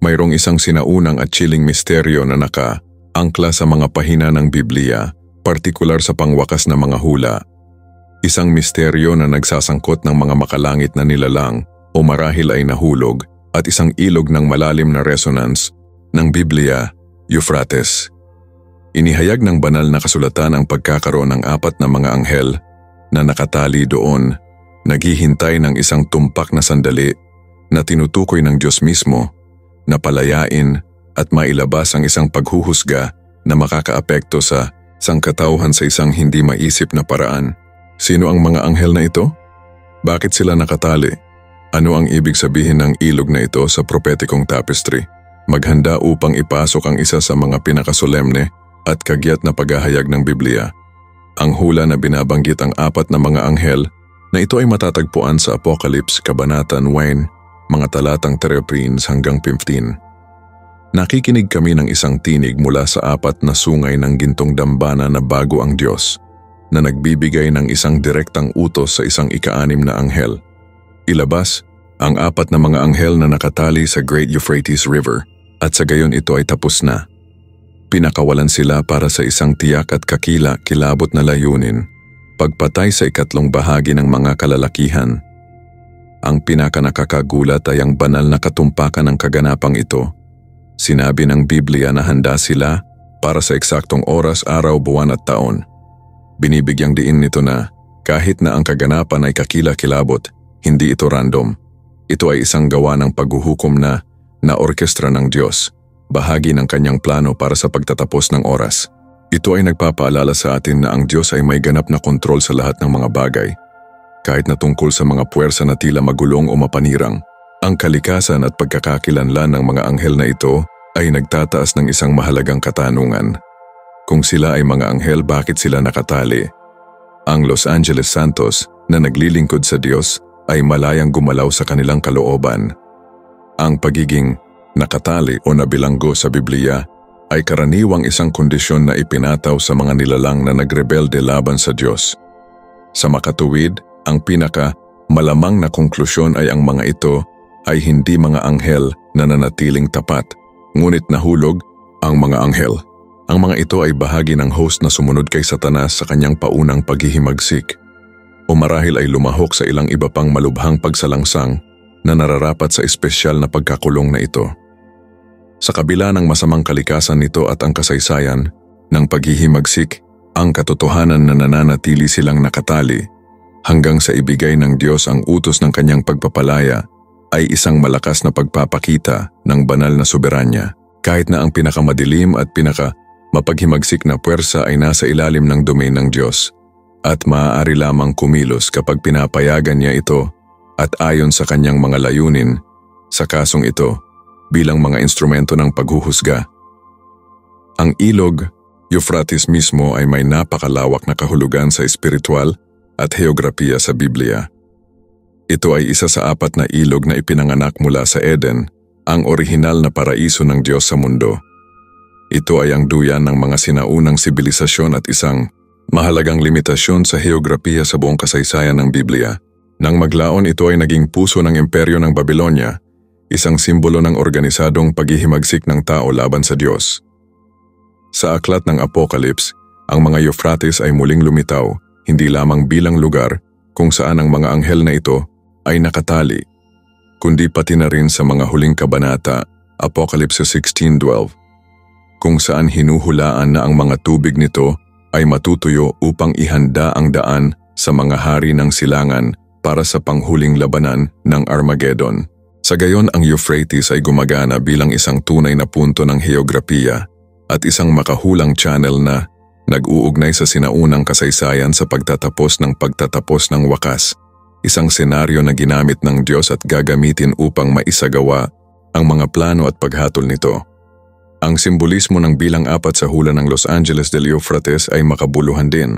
Mayroong isang sinaunang at chilling misteryo na naka-angkla sa mga pahina ng Biblia, partikular sa pangwakas na mga hula. Isang misteryo na nagsasangkot ng mga makalangit na nilalang o marahil ay nahulog at isang ilog ng malalim na resonance ng Biblia, Euphrates. Inihayag ng banal na kasulatan ang pagkakaroon ng 4 na mga anghel na nakatali doon, naghihintay ng isang tumpak na sandali na tinutukoy ng Diyos mismo na palayain at mailabas ang isang paghuhusga na makakaapekto sa sangkatauhan sa isang hindi maisip na paraan. Sino ang mga anghel na ito? Bakit sila nakatali? Ano ang ibig sabihin ng ilog na ito sa propetikong tapestry? Maghanda upang ipasok ang isa sa mga pinakasolemne at kagyat na paghahayag ng Biblia. Ang hula na binabanggit ang 4 na mga anghel na ito ay matatagpuan sa Apocalypse, Kabanata 9, mga talatang 13 hanggang 15. Nakikinig kami ng isang tinig mula sa 4 na sungay ng gintong dambana na bago ang Diyos, na nagbibigay ng isang direktang utos sa isang ika-6 na anghel. Ilabas ang 4 na mga anghel na nakatali sa Great Euphrates River at sa gayon ito ay tapos na. Pinakawalan sila para sa isang tiyak at kakila-kilabot na layunin, pagpatay sa 2 bahagi ng mga kalalakihan. Ang pinakanakakagulat ay ang banal na katumpakan ng kaganapang ito. Sinabi ng Biblia na handa sila para sa eksaktong oras, araw, buwan at taon. Binibigyang diin nito na kahit na ang kaganapan ay kakila-kilabot, hindi ito random. Ito ay isang gawa ng paghuhukom na orkestra ng Diyos, bahagi ng kanyang plano para sa pagtatapos ng oras. Ito ay nagpapaalala sa atin na ang Diyos ay may ganap na kontrol sa lahat ng mga bagay. Kahit na tungkol sa mga puwersa na tila magulong o mapanirang, ang kalikasan at pagkakakilanlan ng mga anghel na ito ay nagtataas ng isang mahalagang katanungan. Kung sila ay mga anghel, bakit sila nakatali? Ang Los Angeles Santos na naglilingkod sa Diyos ay malayang gumalaw sa kanilang kalooban. Ang pagiging nakatali o nabilanggo sa Biblia ay karaniwang isang kondisyon na ipinataw sa mga nilalang na nagrebelde laban sa Diyos. Sa makatuwid, ang malamang na konklusyon ay ang mga ito ay hindi mga anghel na nanatiling tapat, ngunit nahulog ang mga anghel. Ang mga ito ay bahagi ng host na sumunod kay Satanas sa kanyang paunang paghihimagsik, o marahil ay lumahok sa ilang iba pang malubhang pagsalangsang na nararapat sa espesyal na pagkakulong na ito. Sa kabila ng masamang kalikasan nito at ang kasaysayan ng paghihimagsik, ang katotohanan na nananatili silang nakatali hanggang sa ibigay ng Diyos ang utos ng kanyang pagpapalaya ay isang malakas na pagpapakita ng banal na soberanya. Kahit na ang pinakamadilim at pinakamapaghimagsik na puwersa ay nasa ilalim ng domain ng Diyos at maaari lamang kumilos kapag pinapayagan niya ito at ayon sa kanyang mga layunin sa kasong ito bilang mga instrumento ng paghuhusga. Ang ilog, Euphrates mismo ay may napakalawak na kahulugan sa espiritual at heograpiya sa Biblia. Ito ay isa sa 4 na ilog na ipinanganak mula sa Eden, ang orihinal na paraiso ng Diyos sa mundo. Ito ay ang duyan ng mga sinaunang sibilisasyon at isang mahalagang limitasyon sa heograpiya sa buong kasaysayan ng Biblia. Nang maglaon, ito ay naging puso ng imperyo ng Babylonia, isang simbolo ng organisadong paghihimagsik ng tao laban sa Diyos. Sa aklat ng Apocalypse, ang mga Euphrates ay muling lumitaw, hindi lamang bilang lugar kung saan ang mga anghel na ito ay nakatali, kundi pati na rin sa mga huling kabanata, Apocalypse 16:12, kung saan hinuhulaan na ang mga tubig nito ay matutuyo upang ihanda ang daan sa mga hari ng silangan para sa panghuling labanan ng Armageddon. Sa gayon, ang Euphrates ay gumagana bilang isang tunay na punto ng heograpiya at isang makahulang channel na nag-uugnay sa sinaunang kasaysayan sa pagtatapos ng wakas, isang senaryo na ginamit ng Diyos at gagamitin upang maisagawa ang mga plano at paghatol nito. Ang simbolismo ng bilang 4 sa hula ng Los Angeles del Euphrates ay makabuluhan din.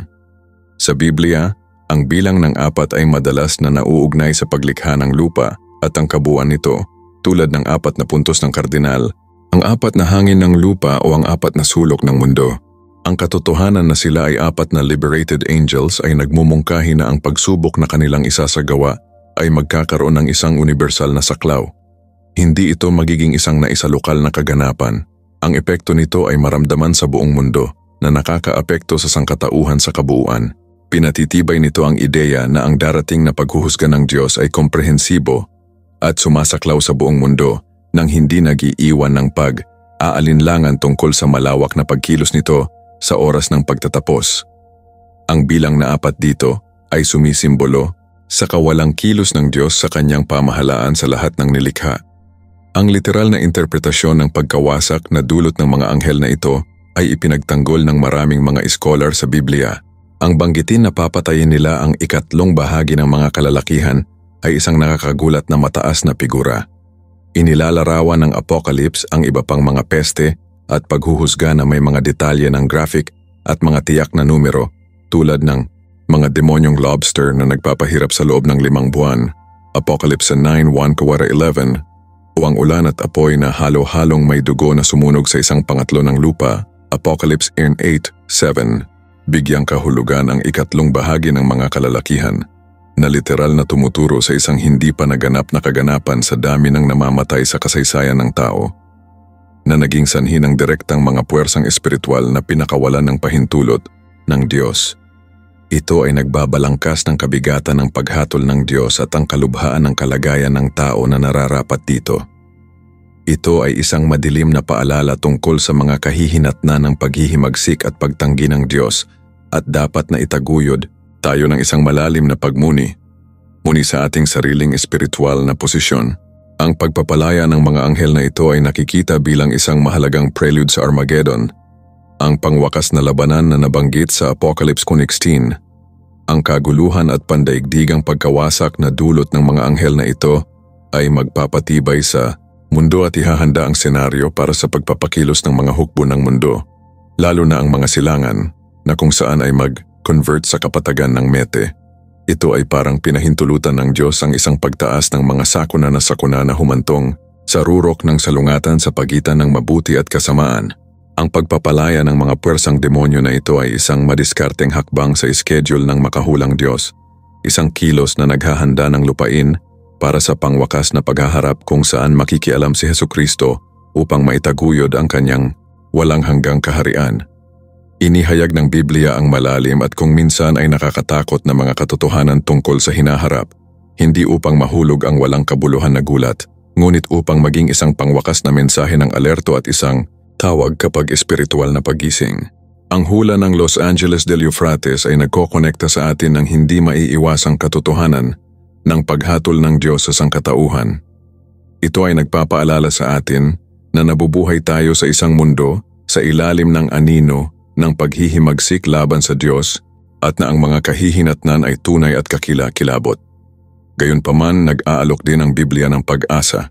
Sa Biblia, ang bilang ng 4 ay madalas na nauugnay sa paglikha ng lupa at ang kabuuan nito, tulad ng 4 na puntos ng kardinal, ang 4 na hangin ng lupa o ang 4 na sulok ng mundo. Ang katotohanan na sila ay 4 na liberated angels ay nagmumungkahi na ang pagsubok na kanilang isasagawa ay magkakaroon ng isang universal na saklaw. Hindi ito magiging isang naisalukal na kaganapan. Ang epekto nito ay maramdaman sa buong mundo na nakakaapekto sa sangkatauhan sa kabuuan. Pinatitibay nito ang ideya na ang darating na paghuhusga ng Diyos ay komprehensibo at sumasaklaw sa buong mundo nang hindi nag-iiwan ng pag-aalinlangan tungkol sa malawak na pagkilos nito sa oras ng pagtatapos. Ang bilang na 4 dito ay sumisimbolo sa kawalang kilos ng Diyos sa kanyang pamahalaan sa lahat ng nilikha. Ang literal na interpretasyon ng pagkawasak na dulot ng mga anghel na ito ay ipinagtanggol ng maraming mga scholar sa Biblia. Ang banggitin na papatayin nila ang 3 bahagi ng mga kalalakihan ay isang nakakagulat na mataas na figura. Inilalarawan ng Apocalypse ang iba pang mga peste at paghuhusga na may mga detalye ng graphic at mga tiyak na numero tulad ng mga demonyong lobster na nagpapahirap sa loob ng 5 buwan, Apocalypse 9:1-11, o ang ulan at apoy na halo-halong may dugo na sumunog sa isang pangatlo ng lupa, Apocalypse 8:7. Bigyang kahulugan ang 3 bahagi ng mga kalalakihan na literal na tumuturo sa isang hindi pa naganap na kaganapan sa dami ng namamatay sa kasaysayan ng tao, na naging sanhi ng direktang mga puwersang espiritual na pinakawalan ng pahintulot ng Diyos. Ito ay nagbabalangkas ng kabigatan ng paghatol ng Diyos at ang kalubhaan ng kalagayan ng tao na nararapat dito. Ito ay isang madilim na paalala tungkol sa mga kahihinatnan ng paghihimagsik at pagtanggi ng Diyos at dapat na itaguyod tayo ng isang malalim na pagmuni. Muni sa ating sariling espiritual na posisyon. Ang pagpapalaya ng mga anghel na ito ay nakikita bilang isang mahalagang prelude sa Armageddon, ang pangwakas na labanan na nabanggit sa Apocalypse 16. Ang kaguluhan at pandaigdigang pagkawasak na dulot ng mga anghel na ito ay magpapatibay sa mundo at ihahanda ang senaryo para sa pagpapakilos ng mga hukbo ng mundo, lalo na ang mga silangan na kung saan ay mag-convert sa kapatagan ng Mete. Ito ay parang pinahintulutan ng Diyos ang isang pagtaas ng mga sakuna na humantong sa rurok ng salungatan sa pagitan ng mabuti at kasamaan. Ang pagpapalaya ng mga puwersang demonyo na ito ay isang madiskarteng hakbang sa schedule ng makahulang Diyos, isang kilos na naghahanda ng lupain para sa pangwakas na paghaharap kung saan makikialam si Hesukristo upang maitaguyod ang kanyang walang hanggang kaharian. Inihayag ng Biblia ang malalim at kung minsan ay nakakatakot na mga katotohanan tungkol sa hinaharap, hindi upang mahulog ang walang kabuluhan na gulat, ngunit upang maging isang pangwakas na mensahe ng alerto at isang tawag kapag espiritual na pagising. Ang hula ng Los Angeles del Euphrates ay nagkokonekta sa atin ng hindi maiiwasang katotohanan ng paghatol ng Diyos sa sangkatauhan. Ito ay nagpapaalala sa atin na nabubuhay tayo sa isang mundo sa ilalim ng anino ng paghihimagsik laban sa Diyos at na ang mga kahihinatnan ay tunay at kakilakilabot. Gayunpaman, nag-aalok din ang Biblia ng pag-asa.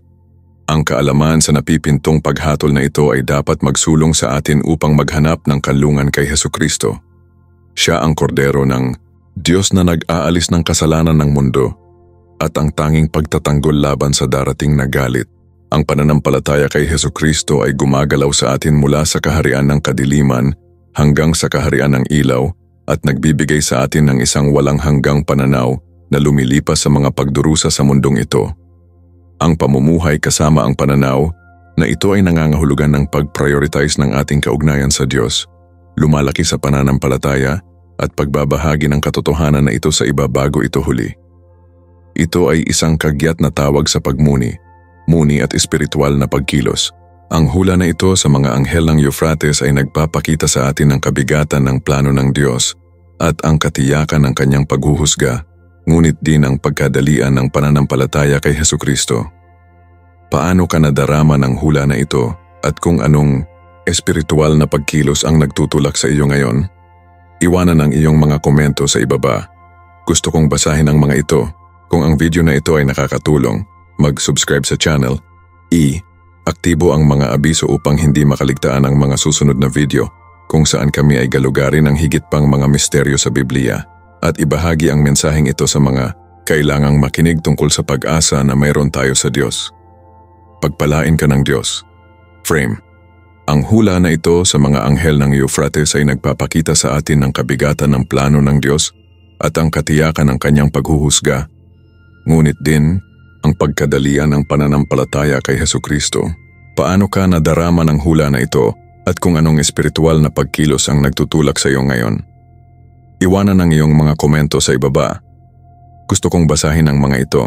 Ang kaalaman sa napipintong paghatol na ito ay dapat magsulong sa atin upang maghanap ng kanlungan kay Hesukristo. Siya ang kordero ng Diyos na nag-aalis ng kasalanan ng mundo at ang tanging pagtatanggol laban sa darating na galit. Ang pananampalataya kay Hesukristo ay gumagalaw sa atin mula sa kaharian ng kadiliman hanggang sa kaharian ng ilaw at nagbibigay sa atin ng isang walang hanggang pananaw na lumilipas sa mga pagdurusa sa mundong ito. Ang pamumuhay kasama ang pananaw na ito ay nangangahulugan ng pag-prioritize ng ating kaugnayan sa Diyos, lumalaki sa pananampalataya at pagbabahagi ng katotohanan na ito sa iba bago ito huli. Ito ay isang kagyat na tawag sa pagmuni, muni at espiritual na pagkilos. Ang hula na ito sa mga anghel ng Euphrates ay nagpapakita sa atin ng kabigatan ng plano ng Diyos at ang katiyakan ng kanyang paghuhusga, ngunit din ang pagkadalian ng pananampalataya kay Hesukristo. Paano ka nadarama ng hula na ito at kung anong espiritual na pagkilos ang nagtutulak sa iyo ngayon? Iwanan ang iyong mga komento sa ibaba. Gusto kong basahin ang mga ito. Kung ang video na ito ay nakakatulong, mag-subscribe sa channel. Aktibo ang mga abiso upang hindi makaligtaan ang mga susunod na video kung saan kami ay galugarin ng higit pang mga misteryo sa Biblia at ibahagi ang mensaheng ito sa mga kailangang makinig tungkol sa pag-asa na mayroon tayo sa Diyos. Pagpalain ka ng Diyos. Frame. Ang hula na ito sa mga anghel ng Euphrates ay nagpapakita sa atin ng kabigatan ng plano ng Diyos at ang katiyakan ng kanyang paghuhusga. Ngunit din, ang pagkadalian ng pananampalataya kay Hesukristo. Paano ka nadarama ng hula na ito at kung anong espiritual na pagkilos ang nagtutulak sa iyo ngayon? Iwanan ang iyong mga komento sa ibaba. Gusto kong basahin ang mga ito.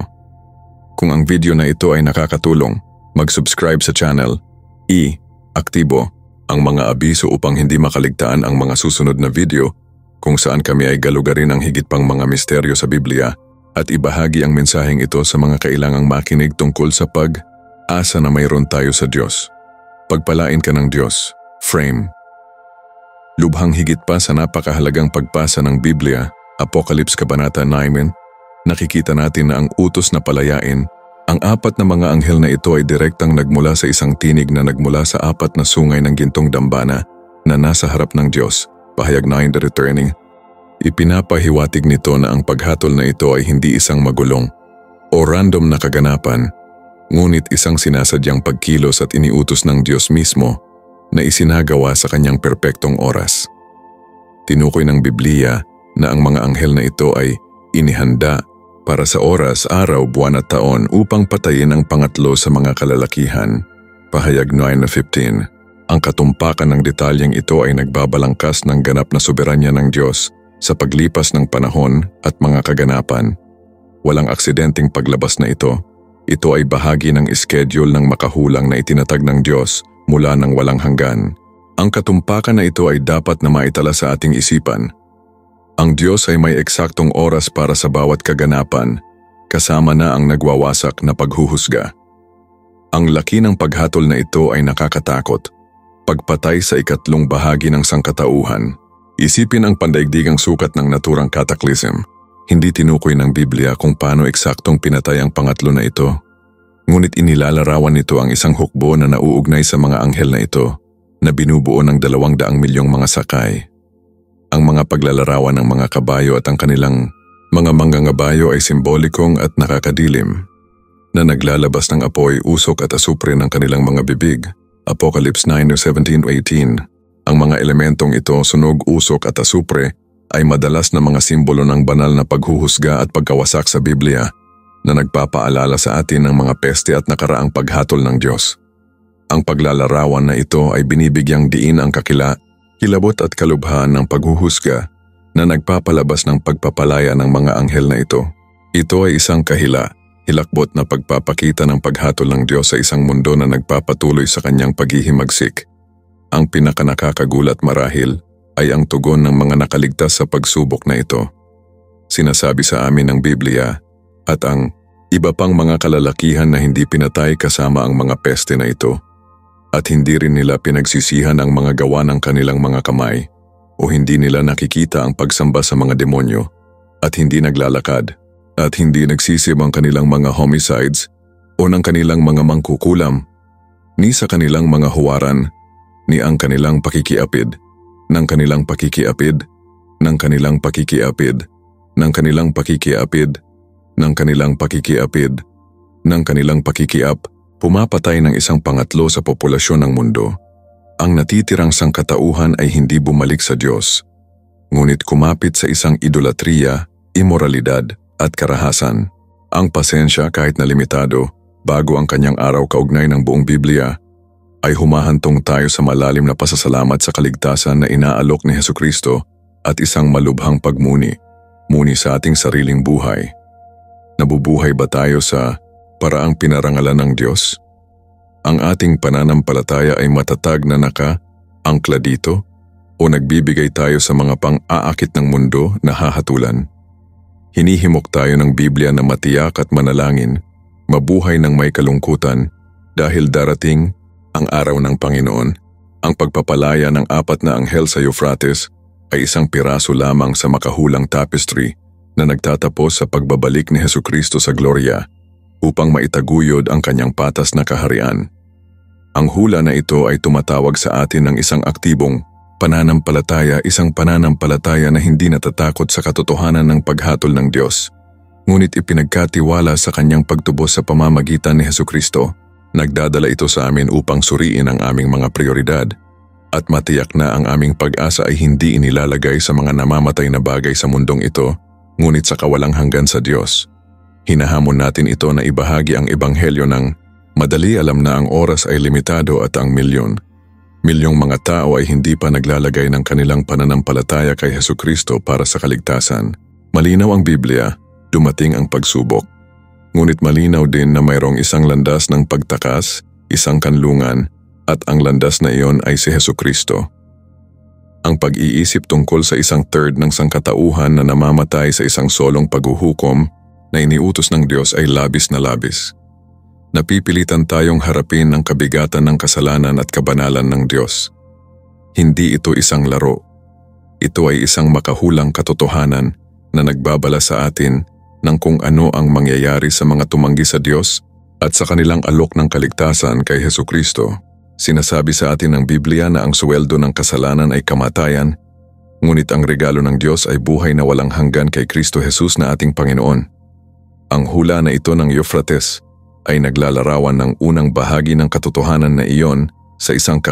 Kung ang video na ito ay nakakatulong, mag-subscribe sa channel, aktibo ang mga abiso upang hindi makaligtaan ang mga susunod na video kung saan kami ay galugarin ang higit pang mga misteryo sa Biblia at ibahagi ang mensaheng ito sa mga kailangang makinig tungkol sa pag-asa na mayroon tayo sa Diyos. Pagpalain ka ng Diyos. Frame. Lubhang higit pa sa napakahalagang pagbasa ng Biblia, Apocalypse Kabanata 9, nakikita natin na ang utos na palayain, ang apat na mga anghel na ito ay direktang nagmula sa isang tinig na nagmula sa apat na sungay ng gintong dambana na nasa harap ng Diyos. Pahayag 9 the returning. Ipinapahiwatig nito na ang paghatol na ito ay hindi isang magulong o random na kaganapan, ngunit isang sinasadyang pagkilos at iniutos ng Diyos mismo na isinagawa sa kanyang perpektong oras. Tinukoy ng Biblia na ang mga anghel na ito ay inihanda para sa oras, araw, buwan at taon upang patayin ang pangatlo sa mga kalalakihan. Pahayag 9:15. Ang katumpakan ng detalyeng ito ay nagbabalangkas ng ganap na soberanya ng Diyos sa paglipas ng panahon at mga kaganapan. Walang aksidenteng paglabas na ito. Ito ay bahagi ng schedule ng makahulang na itinatag ng Diyos mula ng walang hanggan. Ang katumpakan na ito ay dapat na maitala sa ating isipan. Ang Diyos ay may eksaktong oras para sa bawat kaganapan, kasama na ang nagwawasak na paghuhusga. Ang laki ng paghatol na ito ay nakakatakot. Pagpatay sa ikatlong bahagi ng sangkatauhan. Isipin ang pandaigdigang sukat ng naturang cataclysm. Hindi tinukoy ng Biblia kung paano eksaktong pinatay ang pangatlo na ito. Ngunit inilalarawan nito ang isang hukbo na nauugnay sa mga anghel na ito, na binubuo ng 200 milyong mga sakay. Ang mga paglalarawan ng mga kabayo at ang kanilang mga manggangabayo ay simbolikong at nakakadilim, na naglalabas ng apoy, usok at asupre ng kanilang mga bibig. Apocalypse 9:17-18. Ang mga elementong ito, sunog, usok at asupre, ay madalas na mga simbolo ng banal na paghuhusga at pagkawasak sa Biblia, na nagpapaalala sa atin ng mga peste at nakaraang paghatol ng Diyos. Ang paglalarawan na ito ay binibigyang diin ang kilabot at kalubhaan ng paghuhusga na nagpapalabas ng pagpapalaya ng mga anghel na ito. Ito ay isang hilakbot na pagpapakita ng paghatol ng Diyos sa isang mundo na nagpapatuloy sa kanyang paghihimagsik. Ang pinakanakakagulat marahil ay ang tugon ng mga nakaligtas sa pagsubok na ito. Sinasabi sa amin ng Biblia at ang iba pang mga kalalakihan na hindi pinatay kasama ang mga peste na ito. At hindi rin nila pinagsisihan ang mga gawa ng kanilang mga kamay o hindi nila nakikita ang pagsamba sa mga demonyo at hindi naglalakad at hindi nagsisib ang kanilang mga homicides o ng kanilang mga mangkukulam ni sa kanilang mga huwaran ni ang kanilang pakikiapid ng kanilang pakikiapid ng kanilang pakikiapid ng kanilang pakikiapid ng kanilang pakikiapid ng kanilang pakikiap. Pumapatay ng isang pangatlo sa populasyon ng mundo. Ang natitirang sangkatauhan ay hindi bumalik sa Diyos, ngunit kumapit sa isang idolatriya, imoralidad at karahasan. Ang pasensya kahit na limitado, bago ang kanyang araw kaugnay ng buong Biblia, ay humahantong tayo sa malalim na pasasalamat sa kaligtasan na inaalok ni Hesukristo at isang malubhang pagmuni sa ating sariling buhay. Nabubuhay ba tayo sa paraang pinarangalan ng Diyos? Ang ating pananampalataya ay matatag na naka-angkla dito o nagbibigay tayo sa mga pang-aakit ng mundo na hahatulan? Hinihimok tayo ng Biblia na matiyak at manalangin, mabuhay ng may kalungkutan dahil darating ang araw ng Panginoon. Ang pagpapalaya ng apat na anghel sa Euphrates ay isang piraso lamang sa makahulang tapestry na nagtatapos sa pagbabalik ni Hesukristo sa gloria upang maitaguyod ang kanyang patas na kaharian. Ang hula na ito ay tumatawag sa atin ng isang aktibong pananampalataya, isang pananampalataya na hindi natatakot sa katotohanan ng paghatol ng Diyos, ngunit ipinagkatiwala sa kanyang pagtubos sa pamamagitan ni Hesukristo. Nagdadala ito sa amin upang suriin ang aming mga prioridad at matiyak na ang aming pag-asa ay hindi inilalagay sa mga namamatay na bagay sa mundong ito, ngunit sa kawalang hanggan sa Diyos. Hinahamon natin ito na ibahagi ang ebanghelyo ng madali, alam na ang oras ay limitado at ang milyong mga tao ay hindi pa naglalagay ng kanilang pananampalataya kay Hesukristo para sa kaligtasan. Malinaw ang Biblia, dumating ang pagsubok. Ngunit malinaw din na mayroong isang landas ng pagtakas, isang kanlungan, at ang landas na iyon ay si Hesukristo. Ang pag-iisip tungkol sa isang third ng sangkatauhan na namamatay sa isang solong paghuhukom na iniutos ng Diyos ay labis na labis. Napipilitan tayong harapin ang kabigatan ng kasalanan at kabanalan ng Diyos. Hindi ito isang laro. Ito ay isang makahulang katotohanan na nagbabala sa atin ng kung ano ang mangyayari sa mga tumanggi sa Diyos at sa kanilang alok ng kaligtasan kay Hesukristo. Sinasabi sa atin ng Biblia na ang sweldo ng kasalanan ay kamatayan, ngunit ang regalo ng Diyos ay buhay na walang hanggan kay Kristo Jesus na ating Panginoon. Ang hula na ito ng Euphrates ay naglalarawan ng unang bahagi ng katotohanan na iyon sa isang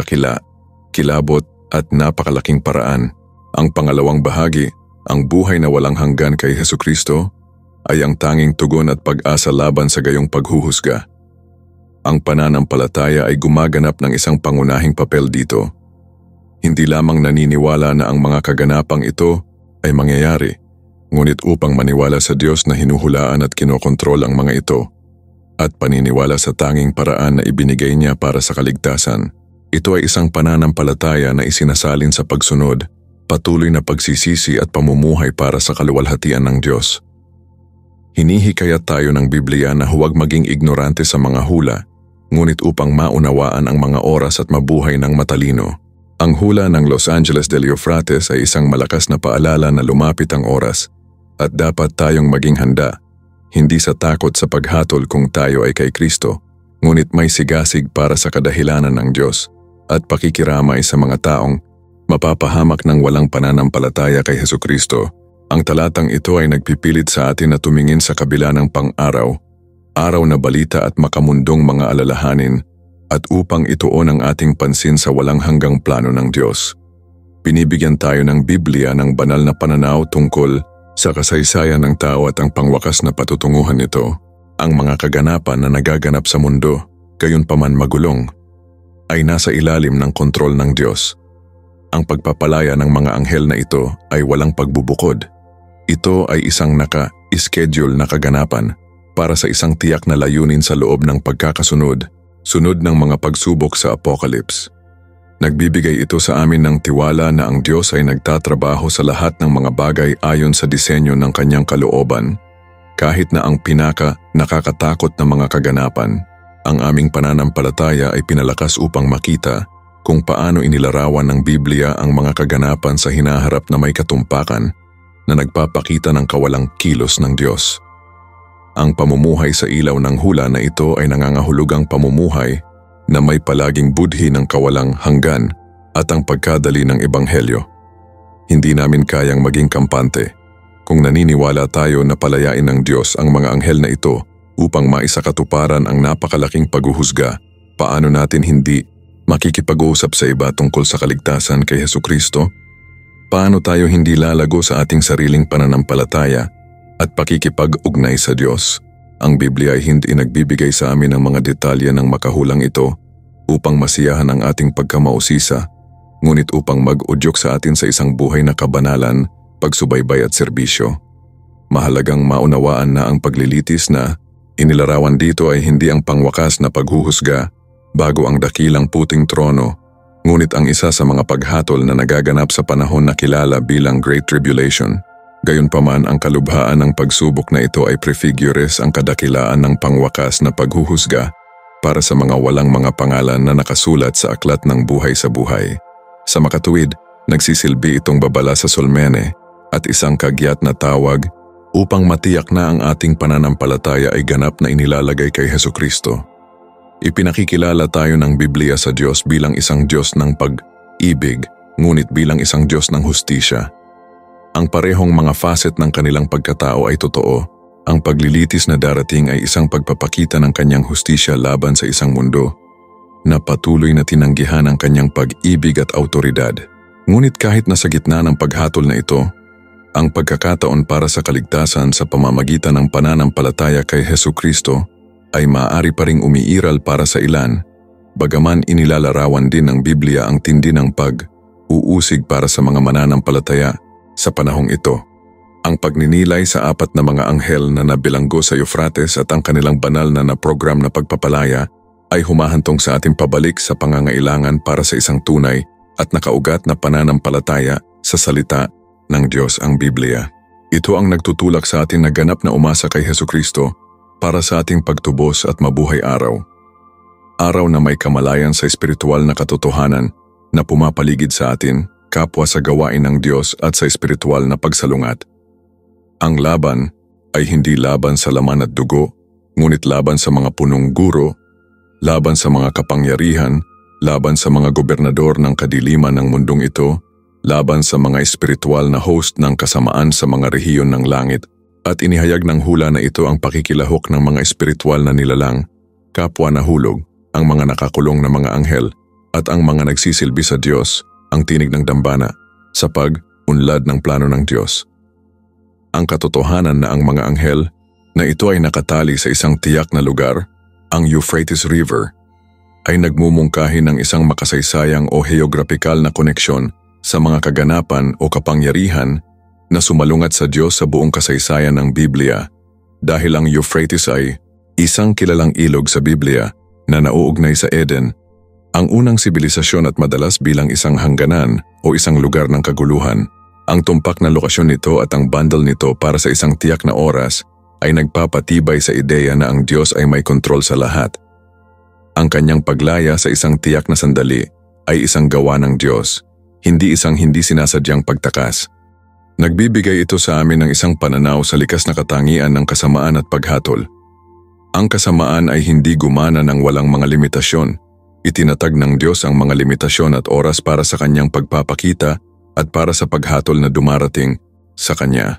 kilabot at napakalaking paraan. Ang pangalawang bahagi, ang buhay na walang hanggan kay Hesukristo, ay ang tanging tugon at pag-asa laban sa gayong paghuhusga. Ang pananampalataya ay gumaganap ng isang pangunahing papel dito. Hindi lamang naniniwala na ang mga kaganapang ito ay mangyayari, ngunit upang maniwala sa Diyos na hinuhulaan at kinokontrol ang mga ito, at paniniwala sa tanging paraan na ibinigay niya para sa kaligtasan. Ito ay isang pananampalataya na isinasalin sa pagsunod, patuloy na pagsisisi at pamumuhay para sa kaluwalhatian ng Diyos. Hinihikayat tayo ng Biblia na huwag maging ignorante sa mga hula, ngunit upang maunawaan ang mga oras at mabuhay ng matalino. Ang hula ng Los Angeles del Euphrates ay isang malakas na paalala na lumapit ang oras at dapat tayong maging handa, hindi sa takot sa paghatol kung tayo ay kay Kristo, ngunit may sigasig para sa kadahilanan ng Diyos at pakikiramay sa mga taong mapapahamak ng walang pananampalataya kay Hesukristo. Ang talatang ito ay nagpipilit sa atin na tumingin sa kabila ng pang-araw, araw na balita at makamundong mga alalahanin, at upang ituon ang ating pansin sa walang hanggang plano ng Diyos. Binibigyan tayo ng Biblia ng banal na pananaw tungkol sa kasaysayan ng tao at ang pangwakas na patutunguhan nito. Ang mga kaganapan na nagaganap sa mundo, gayunpaman magulong, ay nasa ilalim ng kontrol ng Diyos. Ang pagpapalaya ng mga anghel na ito ay walang pagbubukod. Ito ay isang naka-schedule na kaganapan para sa isang tiyak na layunin sa loob ng pagkakasunod, sunod ng mga pagsubok sa Apocalypse. Nagbibigay ito sa amin ng tiwala na ang Diyos ay nagtatrabaho sa lahat ng mga bagay ayon sa disenyo ng kanyang kalooban, kahit na ang nakakatakot na mga kaganapan. Ang aming pananampalataya ay pinalakas upang makita kung paano inilarawan ng Biblia ang mga kaganapan sa hinaharap na may katumpakan na nagpapakita ng kawalang kilos ng Diyos. Ang pamumuhay sa ilaw ng hula na ito ay nangangahulugang pamumuhay na may palaging budhi ng kawalang hanggan at ang pagkadali ng ebanghelyo. Hindi namin kayang maging kampante kung naniniwala tayo na palayain ng Diyos ang mga anghel na ito upang maisakatuparan ang napakalaking paghuhusga. Paano natin hindi makikipag-uusap sa iba tungkol sa kaligtasan kay Hesukristo? Paano tayo hindi lalago sa ating sariling pananampalataya at pakikipag-ugnay sa Diyos? Ang Biblia ay hindi nagbibigay sa amin ng mga detalye ng makahulang ito upang masiyahan ang ating pagkamausisa, ngunit upang mag-udyok sa atin sa isang buhay na kabanalan, pagsubaybay at serbisyo. Mahalagang maunawaan na ang paglilitis na inilarawan dito ay hindi ang pangwakas na paghuhusga bago ang dakilang puting trono, ngunit ang isa sa mga paghatol na nagaganap sa panahon na kilala bilang Great Tribulation. Gayunpaman, ang kalubhaan ng pagsubok na ito ay prefigures ang kadakilaan ng pangwakas na paghuhusga para sa mga walang mga pangalan na nakasulat sa aklat ng buhay sa buhay. Sa makatuwid, nagsisilbi itong babala sa Solmene at isang kagyat na tawag upang matiyak na ang ating pananampalataya ay ganap na inilalagay kay Hesukristo. Ipinakikilala tayo ng Biblia sa Diyos bilang isang Diyos ng pag-ibig, ngunit bilang isang Diyos ng hustisya. Ang parehong mga facet ng kanilang pagkatao ay totoo. Ang paglilitis na darating ay isang pagpapakita ng kanyang hustisya laban sa isang mundo na patuloy na tinanggihan ang kanyang pag-ibig at autoridad. Ngunit kahit nasa gitna ng paghatol na ito, Ang pagkakataon para sa kaligtasan sa pamamagitan ng pananampalataya kay Hesukristo ay maaari pa ring umiiral para sa ilan, bagaman inilalarawan din ng Biblia ang tindi ng pag-uusig para sa mga mananampalataya sa panahong ito. Ang pagninilay sa apat na mga anghel na nabilanggo sa Eufrates at ang kanilang banal na program na pagpapalaya ay humahantong sa ating pabalik sa pangangailangan para sa isang tunay at nakaugat na pananampalataya sa salita ng Diyos, ang Biblia. Ito ang nagtutulak sa atin na ganap na umasa kay Hesukristo para sa ating pagtubos at mabuhay araw. Araw na may kamalayan sa espiritual na katotohanan na pumapaligid sa atin, kapwa sa gawain ng Diyos at sa espiritual na pagsalungat. Ang laban ay hindi laban sa laman at dugo, ngunit laban sa mga punong guro, laban sa mga kapangyarihan, laban sa mga gobernador ng kadiliman ng mundong ito, laban sa mga espiritual na host ng kasamaan sa mga rehiyon ng langit, at inihayag ng hula na ito ang pakikilahok ng mga espiritual na nilalang, kapwa na hulog, ang mga nakakulong na mga anghel, at ang mga nagsisilbi sa Diyos, ang tinig ng dambana, sa pag-unlad ng plano ng Diyos. Ang katotohanan na ang mga anghel na ito ay nakatali sa isang tiyak na lugar, ang Euphrates River, ay nagmumungkahi ng isang makasaysayang o geographical na koneksyon sa mga kaganapan o kapangyarihan na sumalungat sa Diyos sa buong kasaysayan ng Biblia, dahil ang Euphrates ay isang kilalang ilog sa Biblia na nauugnay sa Eden, ang unang sibilisasyon at madalas bilang isang hangganan o isang lugar ng kaguluhan. Ang tumpak na lokasyon nito at ang bundle nito para sa isang tiyak na oras ay nagpapatibay sa ideya na ang Diyos ay may kontrol sa lahat. Ang kanyang paglaya sa isang tiyak na sandali ay isang gawa ng Diyos, hindi isang hindi sinasadyang pagtakas. Nagbibigay ito sa amin ng isang pananaw sa likas na katangian ng kasamaan at paghatol. Ang kasamaan ay hindi gumana ng walang mga limitasyon. Itinatag ng Diyos ang mga limitasyon at oras para sa kanyang pagpapakita at para sa paghatol na dumarating sa kanya.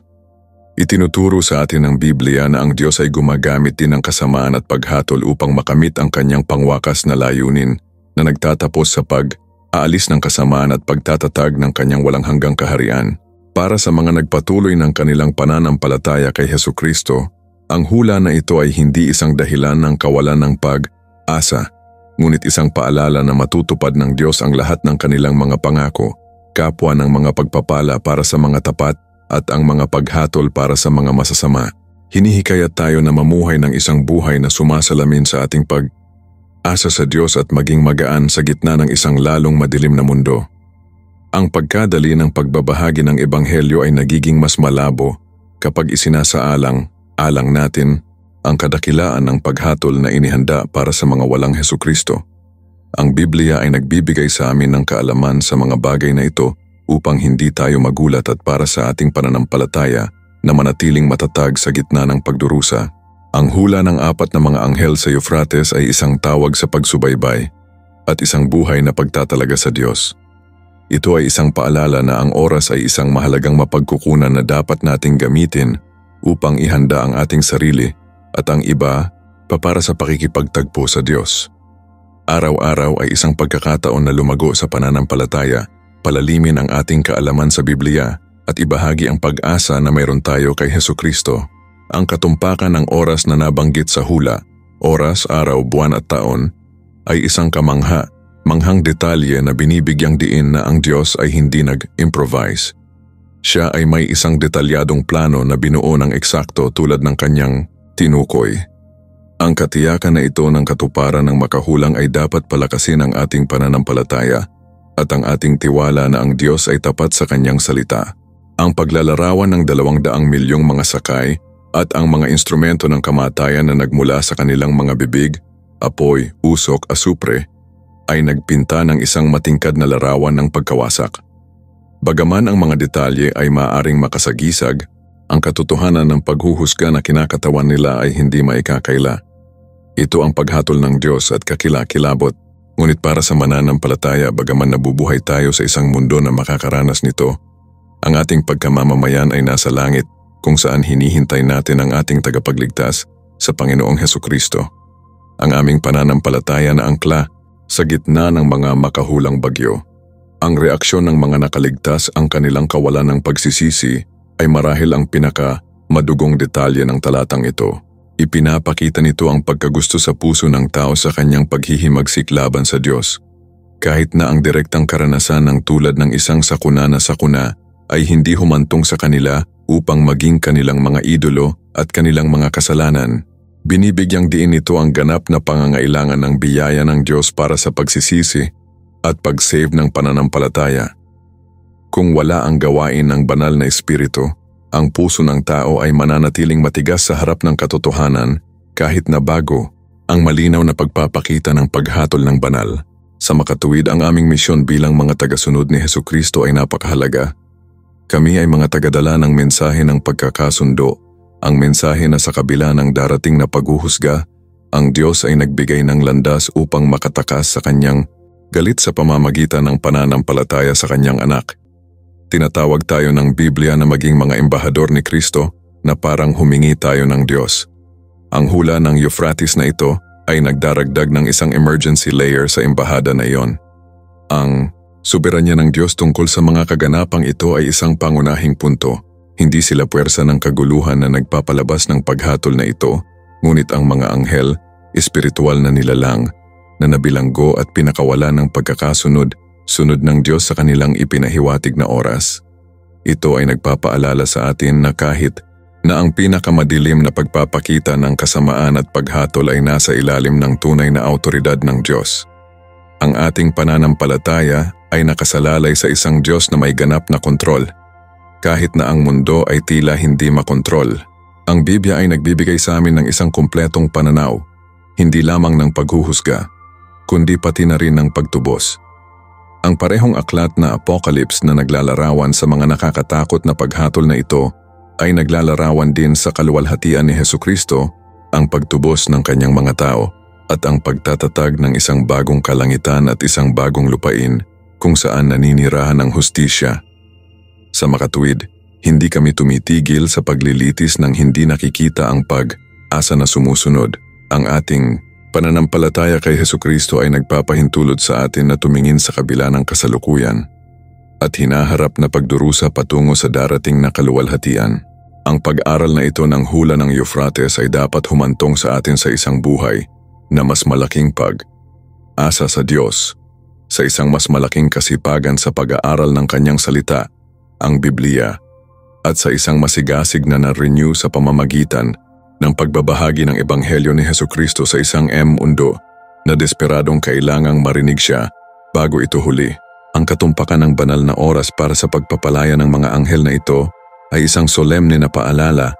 Itinuturo sa atin ng Biblia na ang Diyos ay gumagamit din ng kasamaan at paghatol upang makamit ang kanyang pangwakas na layunin na nagtatapos sa aalis ng kasamaan at pagtatatag ng kanyang walang hanggang kaharian. Para sa mga nagpatuloy ng kanilang pananampalataya kay Hesukristo, ang hula na ito ay hindi isang dahilan ng kawalan ng pag-asa, ngunit isang paalala na matutupad ng Diyos ang lahat ng kanilang mga pangako, kapwa ng mga pagpapala para sa mga tapat at ang mga paghatol para sa mga masasama. Hinihikayat tayo na mamuhay ng isang buhay na sumasalamin sa ating asa sa Diyos at maging magaan sa gitna ng isang lalong madilim na mundo. Ang pagkadali ng pagbabahagi ng Ebanghelyo ay nagiging mas malabo kapag isinasaalang-alang natin ang kadakilaan ng paghatol na inihanda para sa mga walang Hesukristo. Ang Biblia ay nagbibigay sa amin ng kaalaman sa mga bagay na ito upang hindi tayo magulat at para sa ating pananampalataya na manatiling matatag sa gitna ng pagdurusa. Ang hula ng apat na mga anghel sa Eufrates ay isang tawag sa pagsubaybay at isang buhay na pagtatalaga sa Diyos. Ito ay isang paalala na ang oras ay isang mahalagang mapagkukunan na dapat nating gamitin upang ihanda ang ating sarili at ang iba para sa pakikipagtagpo sa Diyos. Araw-araw ay isang pagkakataon na lumago sa pananampalataya, palalimin ang ating kaalaman sa Biblia at ibahagi ang pag-asa na mayroon tayo kay Hesukristo. Ang katumpakan ng oras na nabanggit sa hula, oras, araw, buwan at taon, ay isang manghang detalye na binibigyang diin na ang Diyos ay hindi nag-improvise. Siya ay may isang detalyadong plano na binuo ng eksakto tulad ng kanyang tinukoy. Ang katiyakan na ito ng katuparan ng makahulang ay dapat palakasin ang ating pananampalataya at ang ating tiwala na ang Diyos ay tapat sa kanyang salita. Ang paglalarawan ng 200 milyong mga sakay at ang mga instrumento ng kamatayan na nagmula sa kanilang mga bibig, apoy, usok, asupre, ay nagpinta ng isang matingkad na larawan ng pagkawasak. Bagaman ang mga detalye ay maaaring makasagisag, ang katotohanan ng paghuhusga na kinakatawan nila ay hindi maikakaila. Ito ang paghatol ng Diyos at kakilakilabot, ngunit para sa mananampalataya bagaman nabubuhay tayo sa isang mundo na makakaranas nito, ang ating pagkamamamayan ay nasa langit, kung saan hinihintay natin ang ating tagapagligtas sa Panginoong Hesukristo. Ang aming pananampalataya na angkla sa gitna ng mga makahulang bagyo. Ang reaksyon ng mga nakaligtas ang kanilang kawalan ng pagsisisi ay marahil ang pinaka-madugong detalye ng talatang ito. Ipinapakita nito ang pagkagusto sa puso ng tao sa kanyang paghihimagsik laban sa Diyos. Kahit na ang direktang karanasan ng tulad ng isang sakuna na sakuna ay hindi humantong sa kanila upang maging kanilang mga idolo at kanilang mga kasalanan, binibigyang diin nito ang ganap na pangangailangan ng biyaya ng Diyos para sa pagsisisi at pag-save ng pananampalataya. Kung wala ang gawain ng banal na espiritu, ang puso ng tao ay mananatiling matigas sa harap ng katotohanan kahit na bago ang malinaw na pagpapakita ng paghatol ng banal. Sa makatuwid, ang aming misyon bilang mga tagasunod ni Hesukristo ay napakahalaga. Kami ay mga tagadala ng mensahe ng pagkakasundo, ang mensahe na sa kabila ng darating na paghuhusga, ang Diyos ay nagbigay ng landas upang makatakas sa kanyang galit sa pamamagitan ng pananampalataya sa kanyang anak. Tinatawag tayo ng Biblia na maging mga embahador ni Kristo na parang humingi tayo ng Diyos. Ang hula ng Euphrates na ito ay nagdaragdag ng isang emergency layer sa embahada na iyon. Ang soberanya ng Diyos tungkol sa mga kaganapang ito ay isang pangunahing punto. Hindi sila puwersa ng kaguluhan na nagpapalabas ng paghatol na ito, ngunit ang mga anghel, espiritual na nilalang, na nabilanggo at pinakawalan ng pagkakasunod ng Diyos sa kanilang ipinahiwatig na oras. Ito ay nagpapaalala sa atin na kahit na ang pinakamadilim na pagpapakita ng kasamaan at paghatol ay nasa ilalim ng tunay na awtoridad ng Diyos, ang ating pananampalataya ay nakasalalay sa isang Diyos na may ganap na kontrol. Kahit na ang mundo ay tila hindi makontrol, ang Biblia ay nagbibigay sa amin ng isang kumpletong pananaw, hindi lamang ng paghuhusga, kundi pati na rin ng pagtubos. Ang parehong aklat na Apocalypse na naglalarawan sa mga nakakatakot na paghatol na ito ay naglalarawan din sa kaluwalhatian ni Hesukristo, ang pagtubos ng kanyang mga tao at ang pagtatatag ng isang bagong kalangitan at isang bagong lupain kung saan naninirahan ang hustisya. Sa makatuwid, hindi kami tumitigil sa paglilitis ng hindi nakikita ang pag-asa na sumusunod. Ang ating pananampalataya kay Hesukristo ay nagpapahintulot sa atin na tumingin sa kabila ng kasalukuyan at hinaharap na pagdurusa patungo sa darating na kaluwalhatian. Ang pag-aral na ito ng hula ng Euphrates ay dapat humantong sa atin sa isang buhay na mas malaking pag-asa sa Diyos, sa isang mas malaking kasipagan sa pag-aaral ng kanyang salita, ang Biblia, at sa isang masigasig na na-renew sa pamamagitan ng pagbabahagi ng Ebanghelyo ni Hesukristo sa isang mundo na desperadong kailangang marinig siya bago ito huli. Ang katumpakan ng banal na oras para sa pagpapalaya ng mga anghel na ito ay isang solemne na paalala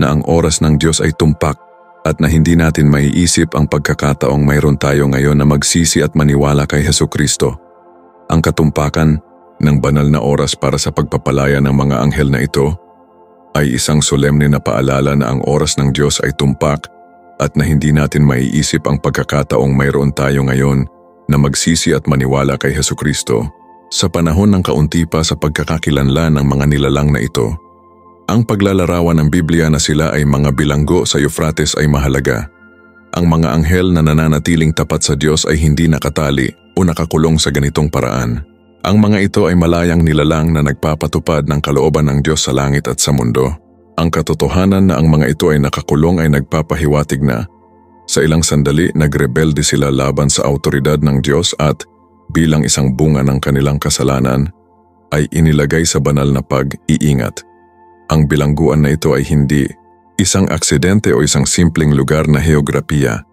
na ang oras ng Diyos ay tumpak at na hindi natin maiisip ang pagkakataong mayroon tayo ngayon na magsisi at maniwala kay Hesukristo. Ang katumpakan ng banal na oras para sa pagpapalaya ng mga anghel na ito ay isang solemne na paalala na ang oras ng Diyos ay tumpak at na hindi natin maiisip ang pagkakataong mayroon tayo ngayon na magsisi at maniwala kay Hesukristo. Sa panahon ng kaunti pa sa pagkakakilanlan ng mga nilalang na ito, ang paglalarawan ng Biblia na sila ay mga bilanggo sa Euphrates ay mahalaga. Ang mga anghel na nananatiling tapat sa Diyos ay hindi nakatali o nakakulong sa ganitong paraan. Ang mga ito ay malayang nilalang na nagpapatupad ng kalooban ng Diyos sa langit at sa mundo. Ang katotohanan na ang mga ito ay nakakulong ay nagpapahiwatig na sa ilang sandali nagrebelde sila laban sa awtoridad ng Diyos at bilang isang bunga ng kanilang kasalanan ay inilagay sa banal na pag-iingat. Ang bilangguan na ito ay hindi isang aksidente o isang simpleng lugar na heograpiya.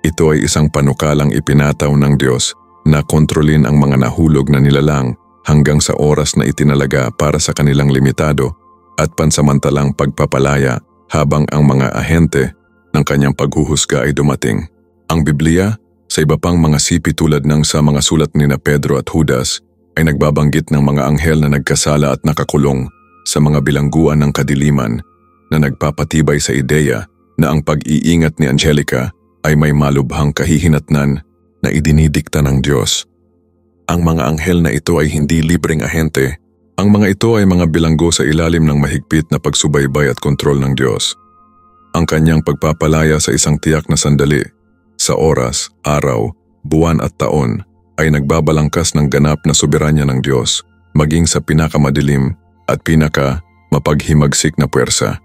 Ito ay isang panukalang ipinataw ng Diyos na kontrolin ang mga nahulog na nilalang hanggang sa oras na itinalaga para sa kanilang limitado at pansamantalang pagpapalaya habang ang mga ahente ng kanyang paghuhusga ay dumating. Ang Biblia, sa iba pang mga sipi tulad ng sa mga sulat ni na Pedro at Judas, ay nagbabanggit ng mga anghel na nagkasala at nakakulong sa mga bilangguan ng kadiliman na nagpapatibay sa ideya na ang pag-iingat ni Angelica ay may malubhang kahihinatnan na idinidikta ng Diyos. Ang mga anghel na ito ay hindi libreng ahente. Ang mga ito ay mga bilanggo sa ilalim ng mahigpit na pagsubaybay at kontrol ng Diyos. Ang kanyang pagpapalaya sa isang tiyak na sandali, sa oras, araw, buwan at taon, ay nagbabalangkas ng ganap na soberanya ng Diyos, maging sa pinakamadilim at mapaghimagsik na puwersa.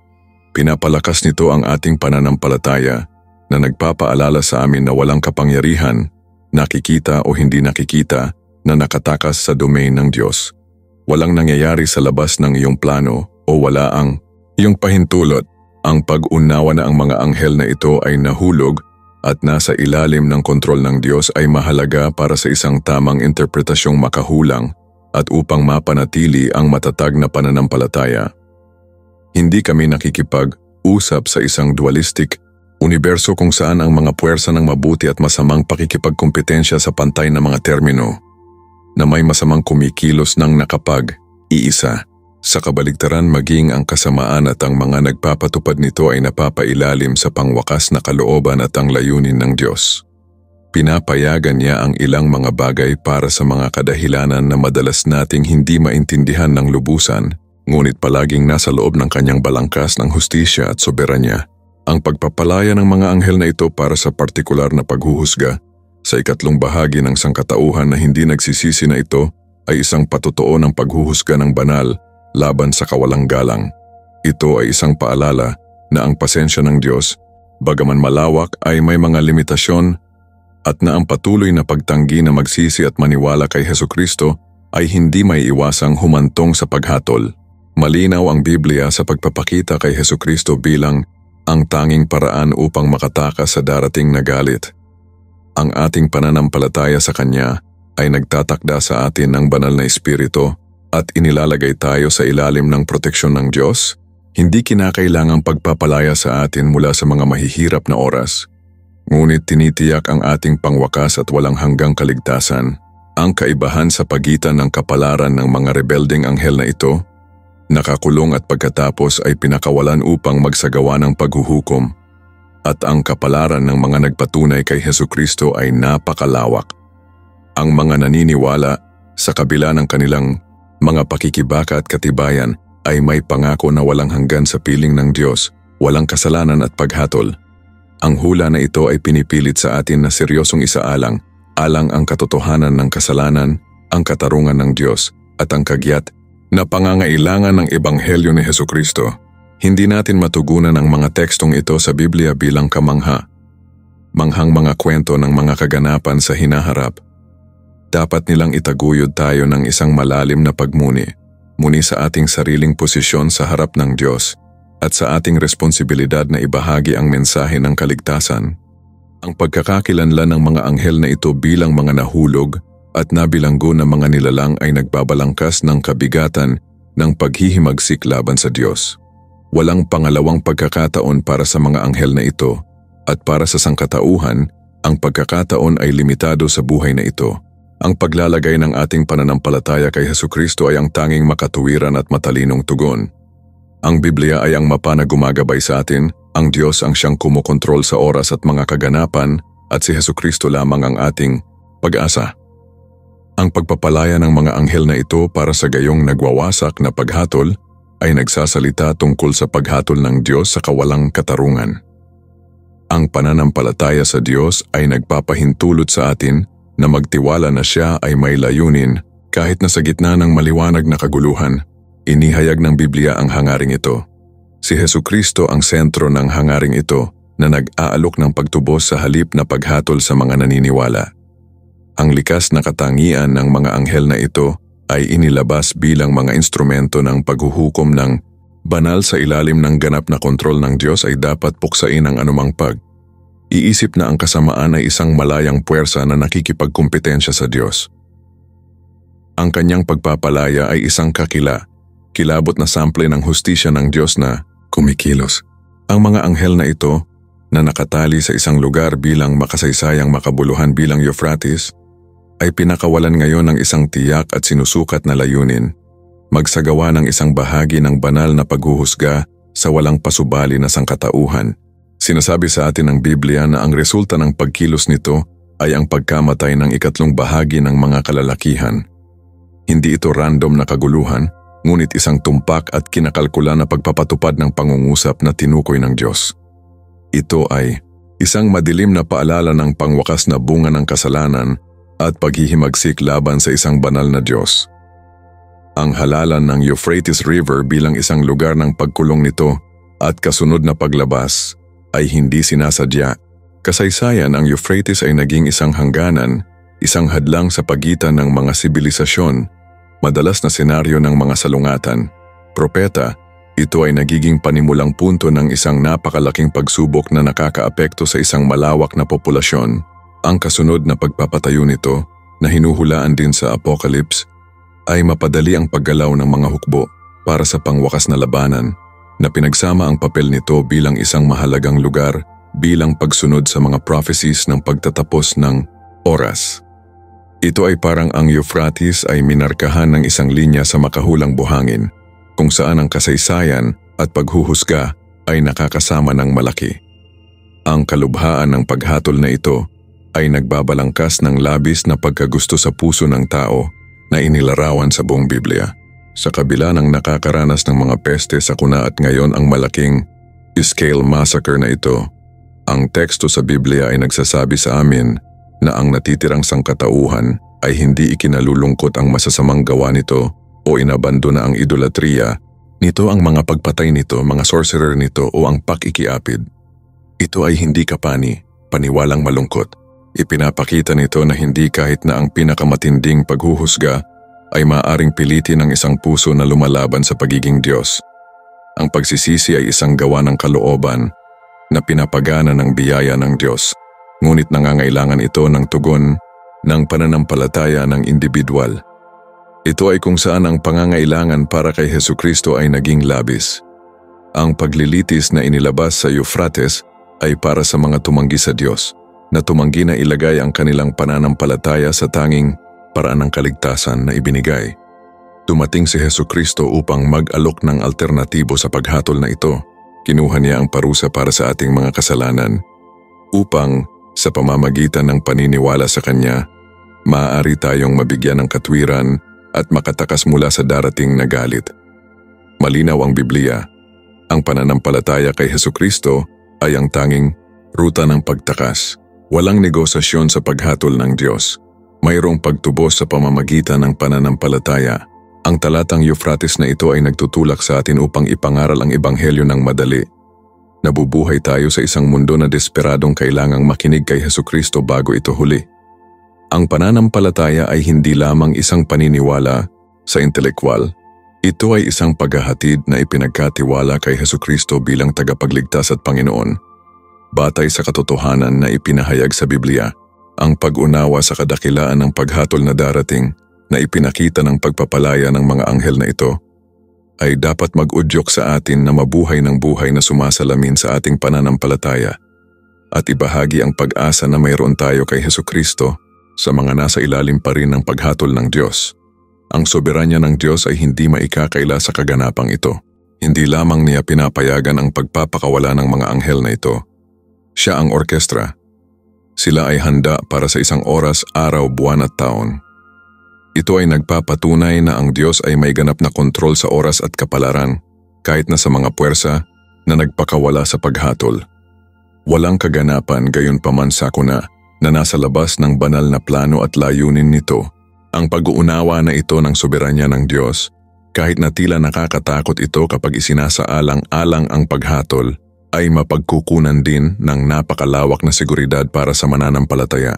Pinapalakas nito ang ating pananampalataya na nagpapaalala sa amin na walang kapangyarihan, nakikita o hindi nakikita, na nakatakas sa domain ng Diyos. Walang nangyayari sa labas ng iyong plano o wala ang iyong pahintulot. Ang pag-unawa na ang mga anghel na ito ay nahulog at nasa ilalim ng kontrol ng Diyos ay mahalaga para sa isang tamang interpretasyong makahulang at upang mapanatili ang matatag na pananampalataya. Hindi kami nakikipag-usap sa isang dualistic universo kung saan ang mga puwersa ng mabuti at masamang pakikipagkompetensya sa pantay na mga termino na may masamang kumikilos ng nakapag-iisa. Sa kabaligtaran, maging ang kasamaan at ang mga nagpapatupad nito ay napapailalim sa pangwakas na kalooban at ang layunin ng Diyos. Pinapayagan niya ang ilang mga bagay para sa mga kadahilanan na madalas nating hindi maintindihan ng lubusan, ngunit palaging nasa loob ng kanyang balangkas ng hustisya at soberanya. Ang pagpapalaya ng mga anghel na ito para sa partikular na paghuhusga sa ikatlong bahagi ng sangkatauhan na hindi nagsisisi na ito ay isang patotoo ng paghuhusga ng banal laban sa kawalang galang. Ito ay isang paalala na ang pasensya ng Diyos, bagaman malawak, ay may mga limitasyon at na ang patuloy na pagtanggi na magsisi at maniwala kay Hesukristo ay hindi may iwasang humantong sa paghatol. Malinaw ang Biblia sa pagpapakita kay Hesukristo bilang ang tanging paraan upang makatakas sa darating na galit. Ang ating pananampalataya sa Kanya ay nagtatakda sa atin ng banal na espiritu at inilalagay tayo sa ilalim ng proteksyon ng Diyos. Hindi kinakailangang pagpapalaya sa atin mula sa mga mahihirap na oras, ngunit tinitiyak ang ating pangwakas at walang hanggang kaligtasan. Ang kaibahan sa pagitan ng kapalaran ng mga rebeldeng anghel na ito, nakakulong at pagkatapos ay pinakawalan upang magsagawa ng paghuhukom, at ang kapalaran ng mga nagpatunay kay Hesukristo ay napakalawak. Ang mga naniniwala sa kabila ng kanilang mga pakikibaka at katibayan ay may pangako na walang hanggan sa piling ng Diyos, walang kasalanan at paghatol. Ang hula na ito ay pinipilit sa atin na seryosong isaalang ang katotohanan ng kasalanan, ang katarungan ng Diyos at ang kagyat na pangangailangan ng Ebanghelyo ni Hesukristo. Hindi natin matugunan ang mga tekstong ito sa Biblia bilang kamangha, manghang mga kwento ng mga kaganapan sa hinaharap. Dapat nilang itaguyod tayo ng isang malalim na pagmuni, muni sa ating sariling posisyon sa harap ng Diyos at sa ating responsibilidad na ibahagi ang mensahe ng kaligtasan. Ang pagkakakilanlan ng mga anghel na ito bilang mga nahulog at nabilanggo na mga nilalang ay nagbabalangkas ng kabigatan ng paghihimagsik laban sa Diyos. Walang pangalawang pagkakataon para sa mga anghel na ito, at para sa sangkatauhan, ang pagkakataon ay limitado sa buhay na ito. Ang paglalagay ng ating pananampalataya kay Hesukristo ay ang tanging makatuwiran at matalinong tugon. Ang Biblia ay ang mapa na gumagabay sa atin, ang Diyos ang siyang kumokontrol sa oras at mga kaganapan, at si Hesukristo lamang ang ating pag-asa. Ang pagpapalaya ng mga anghel na ito para sa gayong nagwawasak na paghatol ay nagsasalita tungkol sa paghatol ng Diyos sa kawalang katarungan. Ang pananampalataya sa Diyos ay nagpapahintulot sa atin na magtiwala na Siya ay may layunin kahit na sa gitna ng maliwanag na kaguluhan. Inihayag ng Biblia ang hangaring ito. Si Hesukristo ang sentro ng hangaring ito na nag-aalok ng pagtubos sa halip na paghatol sa mga naniniwala. Ang likas na katangian ng mga anghel na ito ay inilabas bilang mga instrumento ng paghuhukom ng banal sa ilalim ng ganap na kontrol ng Diyos ay dapat puksain ang anumang iisip na ang kasamaan ay isang malayang puwersa na nakikipagkumpetensya sa Diyos. Ang kanyang pagpapalaya ay isang kilabot na sample ng hustisya ng Diyos na kumikilos. Ang mga anghel na ito na nakatali sa isang lugar bilang makasaysayang makabuluhan bilang Euphrates ay pinakawalan ngayon ng isang tiyak at sinusukat na layunin, magsagawa ng isang bahagi ng banal na paghuhusga sa walang pasubali na sangkatauhan. Sinasabi sa atin ng Biblia na ang resulta ng pagkilos nito ay ang pagkamatay ng ikatlong bahagi ng mga kalalakihan. Hindi ito random na kaguluhan, ngunit isang tumpak at kinakalkula na pagpapatupad ng pangungusap na tinukoy ng Diyos. Ito ay isang madilim na paalala ng pangwakas na bunga ng kasalanan at paghihimagsik laban sa isang banal na Diyos. Ang halalan ng Euphrates River bilang isang lugar ng pagkulong nito at kasunod na paglabas ay hindi sinasadya. Kasaysayan, ang Euphrates ay naging isang hangganan, isang hadlang sa pagitan ng mga sibilisasyon, madalas na senaryo ng mga salungatan. Propeta, ito ay nagiging panimulang punto ng isang napakalaking pagsubok na nakakaapekto sa isang malawak na populasyon. Ang kasunod na pagpapatayo nito, na hinuhulaan din sa Apocalypse, ay mapadali ang paggalaw ng mga hukbo para sa pangwakas na labanan, na pinagsama ang papel nito bilang isang mahalagang lugar bilang pagsunod sa mga prophecies ng pagtatapos ng oras. Ito ay parang ang Euphrates ay minarkahan ng isang linya sa makahulang buhangin, kung saan ang kasaysayan at paghuhusga ay nakakasama ng malaki. Ang kalubhaan ng paghatol na ito ay nagbabalangkas ng labis na pagkagusto sa puso ng tao na inilarawan sa buong Biblia. Sa kabila ng nakakaranas ng mga peste, sakuna at ngayon ang malaking scale massacre na ito, ang teksto sa Biblia ay nagsasabi sa amin na ang natitirang sangkatauhan ay hindi ikinalulungkot ang masasamang gawa nito o inabandona ang idolatriya nito, ang mga pagpatay nito, mga sorcerer nito o ang pakikiapid. Ito ay hindi paniwalang malungkot. Ipinapakita nito na hindi kahit na ang pinakamatinding paghuhusga ay maaaring pilitin ng isang puso na lumalaban sa pagiging Diyos. Ang pagsisisi ay isang gawa ng kalooban na pinapagana ng biyaya ng Diyos, ngunit nangangailangan ito ng tugon ng pananampalataya ng individual. Ito ay kung saan ang pangangailangan para kay Hesukristo ay naging labis. Ang paglilitis na inilabas sa Euphrates ay para sa mga tumanggi sa Diyos, na tumanggi na ilagay ang kanilang pananampalataya sa tanging paraan ng kaligtasan na ibinigay. Dumating si Hesukristo upang mag-alok ng alternatibo sa paghatol na ito. Kinuha niya ang parusa para sa ating mga kasalanan, upang sa pamamagitan ng paniniwala sa Kanya, maaari tayong mabigyan ng katwiran at makatakas mula sa darating na galit. Malinaw ang Biblia. Ang pananampalataya kay Hesukristo ay ang tanging ruta ng pagtakas. Walang negosasyon sa paghatol ng Diyos. Mayroong pagtubos sa pamamagitan ng pananampalataya. Ang talatang Euphrates na ito ay nagtutulak sa atin upang ipangaral ang ebanghelyo ng madali. Nabubuhay tayo sa isang mundo na desperadong kailangang makinig kay Hesukristo bago ito huli. Ang pananampalataya ay hindi lamang isang paniniwala sa intelekwal. Ito ay isang paghahatid na ipinagkatiwala kay Hesukristo bilang tagapagligtas at Panginoon. Batay sa katotohanan na ipinahayag sa Biblia, ang pag-unawa sa kadakilaan ng paghatol na darating na ipinakita ng pagpapalaya ng mga anghel na ito, ay dapat mag-udyok sa atin na mabuhay ng buhay na sumasalamin sa ating pananampalataya at ibahagi ang pag-asa na mayroon tayo kay Hesukristo sa mga nasa ilalim pa rin ng paghatol ng Diyos. Ang soberanya ng Diyos ay hindi maikakaila sa kaganapang ito. Hindi lamang niya pinapayagan ang pagpapakawala ng mga anghel na ito. Siya ang orkestra. Sila ay handa para sa isang oras, araw, buwan at taon. Ito ay nagpapatunay na ang Diyos ay may ganap na kontrol sa oras at kapalaran, kahit na sa mga puwersa na nagpakawala sa paghatol. Walang kaganapan, gayon paman sakuna, na nasa labas ng banal na plano at layunin nito. Ang pag-uunawa na ito ng soberanya ng Diyos, kahit na tila nakakatakot ito kapag isinasaalang-alang ang paghatol, ay mapagkukunan din ng napakalawak na seguridad para sa mananampalataya.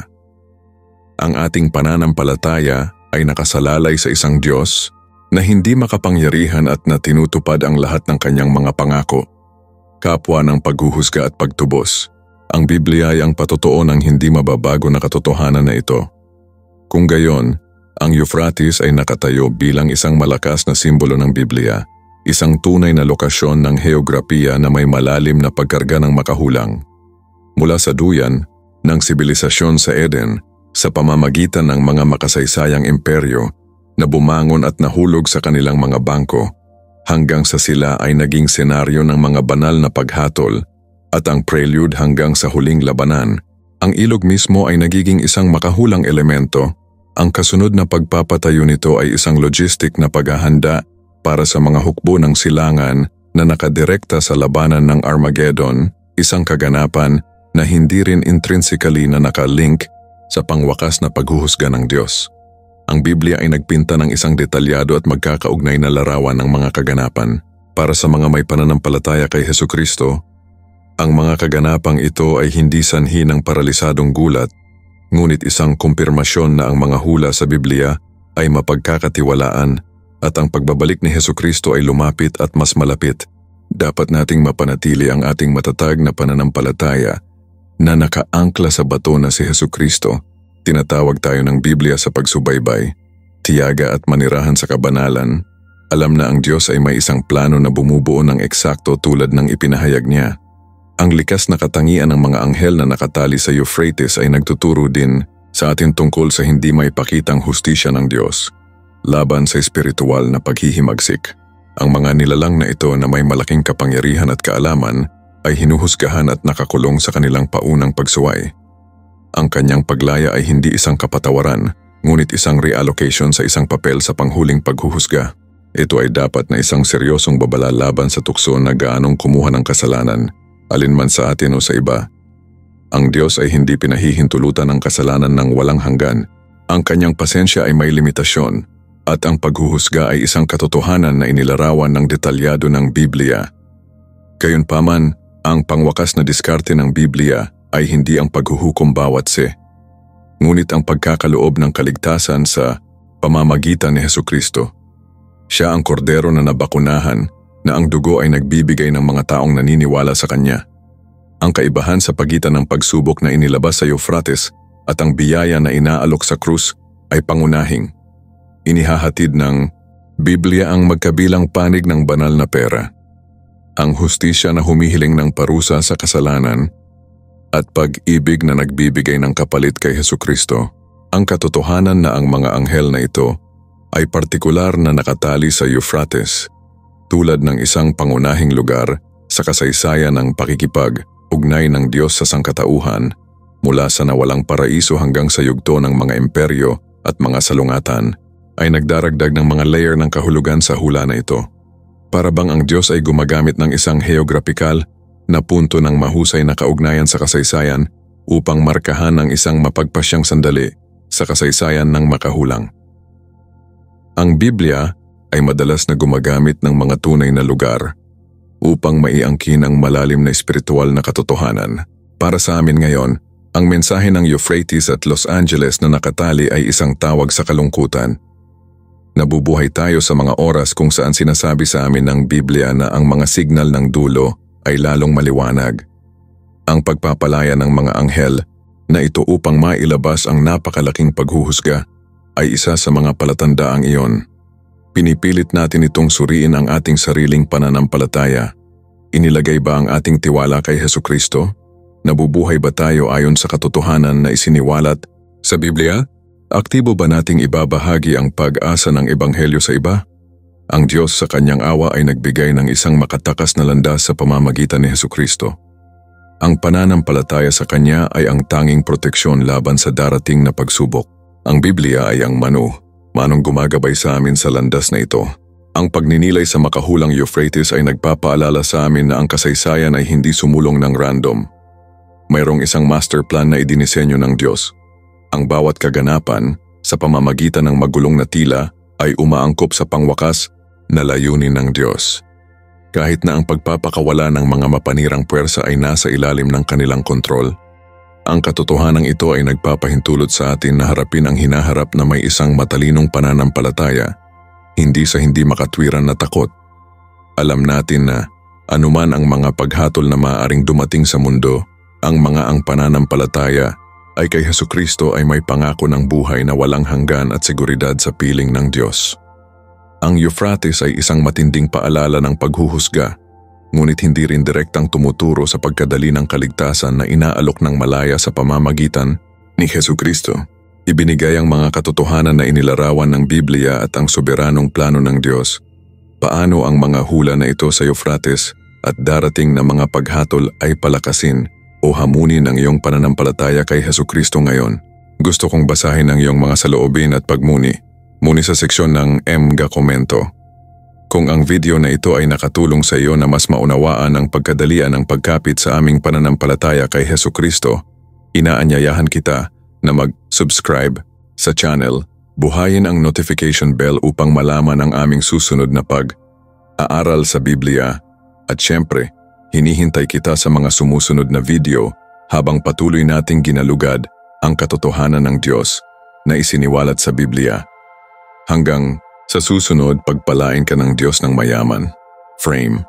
Ang ating pananampalataya ay nakasalalay sa isang Diyos na hindi makapangyarihan at na tinutupad ang lahat ng kanyang mga pangako. Kapwa ng paghuhusga at pagtubos. Ang Biblia ay ang patotoo ng hindi mababago na katotohanan na ito. Kung gayon, ang Euphrates ay nakatayo bilang isang malakas na simbolo ng Biblia, isang tunay na lokasyon ng heograpiya na may malalim na pagkarga ng makahulang. Mula sa duyan ng sibilisasyon sa Eden, sa pamamagitan ng mga makasaysayang imperyo na bumangon at nahulog sa kanilang mga bangko, hanggang sa sila ay naging senaryo ng mga banal na paghatol at ang prelude hanggang sa huling labanan, ang ilog mismo ay nagiging isang makahulang elemento. Ang kasunod na pagpapatayo nito ay isang logistic na paghahanda para sa mga hukbo ng silangan na nakadirekta sa labanan ng Armageddon, isang kaganapan na hindi rin intrinsically na nakalink sa pangwakas na paghuhusga ng Diyos. Ang Biblia ay nagpinta ng isang detalyado at magkakaugnay na larawan ng mga kaganapan. Para sa mga may pananampalataya kay Hesukristo, ang mga kaganapang ito ay hindi sanhi ng paralisadong gulat, ngunit isang kumpirmasyon na ang mga hula sa Biblia ay mapagkakatiwalaan at ang pagbabalik ni Hesukristo ay lumapit at mas malapit. Dapat nating mapanatili ang ating matatag na pananampalataya na nakaangkla sa bato na si Hesukristo. Tinatawag tayo ng Biblia sa pagsubaybay, tiyaga at manirahan sa kabanalan. Alam na ang Diyos ay may isang plano na bumubuo ng eksakto tulad ng ipinahayag niya. Ang likas na katangian ng mga anghel na nakatali sa Euphrates ay nagtuturo din sa atin tungkol sa hindi maipakitang hustisya ng Diyos laban sa espiritual na paghihimagsik. Ang mga nilalang na ito na may malaking kapangyarihan at kaalaman ay hinuhusgahan at nakakulong sa kanilang paunang pagsuway. Ang kanyang paglaya ay hindi isang kapatawaran, ngunit isang reallocation sa isang papel sa panghuling paghuhusga. Ito ay dapat na isang seryosong babala laban sa tukso na gaanong kumuha ng kasalanan, alinman sa atin o sa iba. Ang Diyos ay hindi pinahihintulutan ng kasalanan ng walang hanggan. Ang kanyang pasensya ay may limitasyon, at ang paghuhusga ay isang katotohanan na inilarawan ng detalyado ng Biblia. Gayunpaman, ang pangwakas na diskarte ng Biblia ay hindi ang paghuhukom bawat ngunit ang pagkakaloob ng kaligtasan sa pamamagitan ni Hesukristo. Siya ang kordero na nabakunahan na ang dugo ay nagbibigay ng mga taong naniniwala sa kanya. Ang kaibahan sa pagitan ng pagsubok na inilabas sa Euphrates at ang biyaya na inaalok sa krus ay pangunahing. Inihahatid ng Biblia ang magkabilang panig ng banal na pera, ang hustisya na humihiling ng parusa sa kasalanan, at pag-ibig na nagbibigay ng kapalit kay Hesukristo. Ang katotohanan na ang mga anghel na ito ay partikular na nakatali sa Euphrates, tulad ng isang pangunahing lugar sa kasaysayan ng pakikipag-ugnay ng Diyos sa sangkatauhan, mula sa nawalang paraiso hanggang sa yugto ng mga imperyo at mga salungatan, ay nagdaragdag ng mga layer ng kahulugan sa hula na ito. Para bang ang Diyos ay gumagamit ng isang geographical na punto ng mahusay na kaugnayan sa kasaysayan upang markahan ang isang mapagpasyang sandali sa kasaysayan ng makahulang. Ang Biblia ay madalas na gumagamit ng mga tunay na lugar upang maiangkin ang malalim na espiritual na katotohanan. Para sa amin ngayon, ang mensahe ng Euphrates at Los Angeles na nakatali ay isang tawag sa kalungkutan. Nabubuhay tayo sa mga oras kung saan sinasabi sa amin ng Biblia na ang mga signal ng dulo ay lalong maliwanag. Ang pagpapalaya ng mga anghel na ito upang mailabas ang napakalaking paghuhusga ay isa sa mga palatandaang iyon. Pinipilit natin itong suriin ang ating sariling pananampalataya. Inilagay ba ang ating tiwala kay Hesukristo? Nabubuhay ba tayo ayon sa katotohanan na isiniwalat sa Biblia? Aktibo ba nating ibabahagi ang pag-asa ng Ebanghelyo sa iba? Ang Diyos sa kanyang awa ay nagbigay ng isang makatakas na landas sa pamamagitan ni Hesukristo. Ang pananampalataya sa kanya ay ang tanging proteksyon laban sa darating na pagsubok. Ang Biblia ay ang manong gumagabay sa amin sa landas na ito. Ang pagninilay sa makahulang Euphrates ay nagpapaalala sa amin na ang kasaysayan ay hindi sumulong ng random. Mayroong isang master plan na idinisenyo ng Diyos. Ang bawat kaganapan sa pamamagitan ng magulong na tila ay umaangkop sa pangwakas na layunin ng Diyos. Kahit na ang pagpapakawala ng mga mapanirang puwersa ay nasa ilalim ng kanilang kontrol, ang katotohanan ito ay nagpapahintulot sa atin na harapin ang hinaharap na may isang matalinong pananampalataya, hindi sa hindi makatwiran na takot. Alam natin na anuman ang mga paghatol na maaaring dumating sa mundo, ang pananampalataya ay kay Hesukristo ay may pangako ng buhay na walang hanggan at seguridad sa piling ng Diyos. Ang Euphrates ay isang matinding paalala ng paghuhusga, ngunit hindi rin direktang tumuturo sa pagkadali ng kaligtasan na inaalok ng malaya sa pamamagitan ni Hesukristo. Ibinigay ang mga katotohanan na inilarawan ng Biblia at ang soberanong plano ng Diyos. Paano ang mga hula na ito sa Euphrates at darating na mga paghatol ay palakasin o hamunin ang iyong pananampalataya kay Hesukristo ngayon? Gusto kong basahin ang iyong mga saloobin at pagmuni. Muni sa seksyon ng mga komento. Kung ang video na ito ay nakatulong sa iyo na mas maunawaan ang pagkadalian ng pagkapit sa aming pananampalataya kay Hesukristo, inaanyayahan kita na mag-subscribe sa channel Buhayin ang notification bell upang malaman ang aming susunod na pag-aaral sa Biblia at syempre, hinihintay kita sa mga sumusunod na video habang patuloy nating ginalugad ang katotohanan ng Diyos na isiniwalat sa Biblia. Hanggang sa susunod, pagpalain ka ng Diyos ng mayaman. Frame.